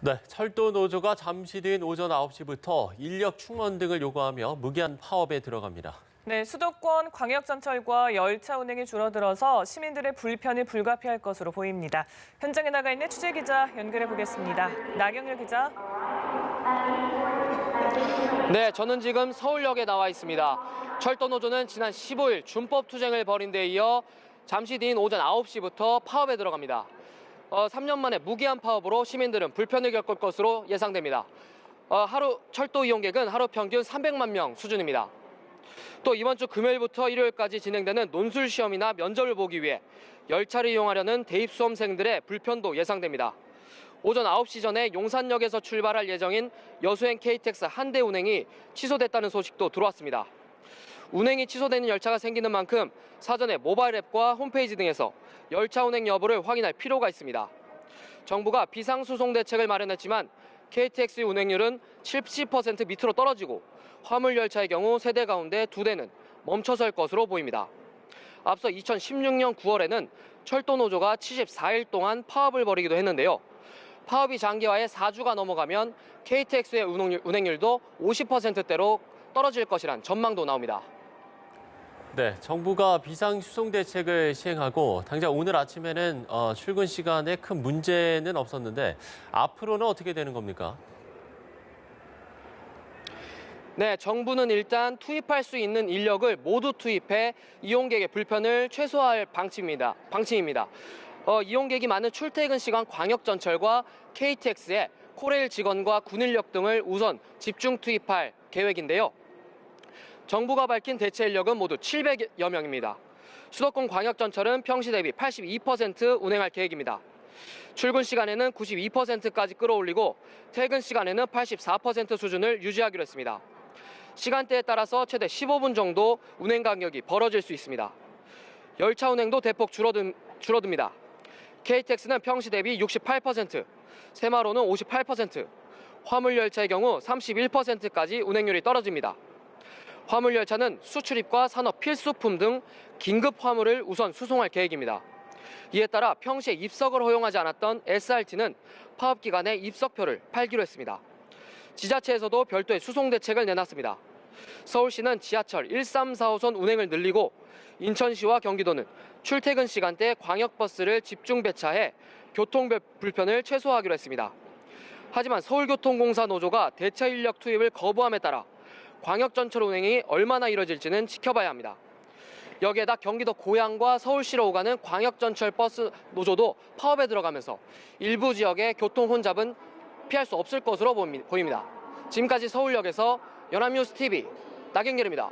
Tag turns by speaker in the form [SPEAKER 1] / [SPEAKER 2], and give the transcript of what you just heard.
[SPEAKER 1] 네, 철도 노조가 잠시 뒤인 오전 9시부터 인력 충원 등을 요구하며 무기한 파업에 들어갑니다.
[SPEAKER 2] 네, 수도권 광역전철과 열차 운행이 줄어들어서 시민들의 불편이 불가피할 것으로 보입니다. 현장에 나가 있는 취재기자 연결해 보겠습니다. 나경일 기자.
[SPEAKER 3] 네, 저는 지금 서울역에 나와 있습니다. 철도 노조는 지난 15일 준법 투쟁을 벌인 데 이어 잠시 뒤인 오전 9시부터 파업에 들어갑니다. 3년 만에 무기한 파업으로 시민들은 불편을 겪을 것으로 예상됩니다. 하루 철도 이용객은 하루 평균 300만 명 수준입니다. 또 이번 주 금요일부터 일요일까지 진행되는 논술 시험이나 면접을 보기 위해 열차를 이용하려는 대입 수험생들의 불편도 예상됩니다. 오전 9시 전에 용산역에서 출발할 예정인 여수행 KTX 한 대 운행이 취소됐다는 소식도 들어왔습니다. 운행이 취소되는 열차가 생기는 만큼 사전에 모바일 앱과 홈페이지 등에서 열차 운행 여부를 확인할 필요가 있습니다. 정부가 비상수송 대책을 마련했지만 KTX 운행률은 70% 밑으로 떨어지고 화물 열차의 경우 세대 가운데 2대는 멈춰설 것으로 보입니다. 앞서 2016년 9월에는 철도 노조가 74일 동안 파업을 벌이기도 했는데요. 파업이 장기화해 4주가 넘어가면 KTX의 운행률도 50%대로 떨어질 것이란 전망도 나옵니다.
[SPEAKER 1] 네, 정부가 비상수송 대책을 시행하고 당장 오늘 아침에는 출근 시간에 큰 문제는 없었는데 앞으로는 어떻게 되는 겁니까?
[SPEAKER 3] 네, 정부는 일단 투입할 수 있는 인력을 모두 투입해 이용객의 불편을 최소화할 방침입니다. 이용객이 많은 출퇴근 시간 광역전철과 KTX에 코레일 직원과 군 인력 등을 우선 집중 투입할 계획인데요. 정부가 밝힌 대체 인력은 모두 700여 명입니다. 수도권 광역전철은 평시 대비 82% 운행할 계획입니다. 출근 시간에는 92%까지 끌어올리고 퇴근 시간에는 84% 수준을 유지하기로 했습니다. 시간대에 따라서 최대 15분 정도 운행 간격이 벌어질 수 있습니다. 열차 운행도 대폭 줄어듭니다. KTX는 평시 대비 68%, 새마로는 58%, 화물 열차의 경우 31%까지 운행률이 떨어집니다. 화물 열차는 수출입과 산업 필수품 등 긴급 화물을 우선 수송할 계획입니다. 이에 따라 평시에 입석을 허용하지 않았던 SRT는 파업 기간에 입석표를 팔기로 했습니다. 지자체에서도 별도의 수송 대책을 내놨습니다. 서울시는 지하철 1345선 운행을 늘리고 인천시와 경기도는 출퇴근 시간대 광역버스를 집중 배차해 교통 불편을 최소화하기로 했습니다. 하지만 서울교통공사 노조가 대체 인력 투입을 거부함에 따라 광역전철 운행이 얼마나 이뤄질지는 지켜봐야 합니다. 여기에다 경기도 고양과 서울시로 오가는 광역전철 버스 노조도 파업에 들어가면서 일부 지역의 교통 혼잡은 피할 수 없을 것으로 보입니다. 지금까지 서울역에서 연합뉴스 TV 나경길입니다.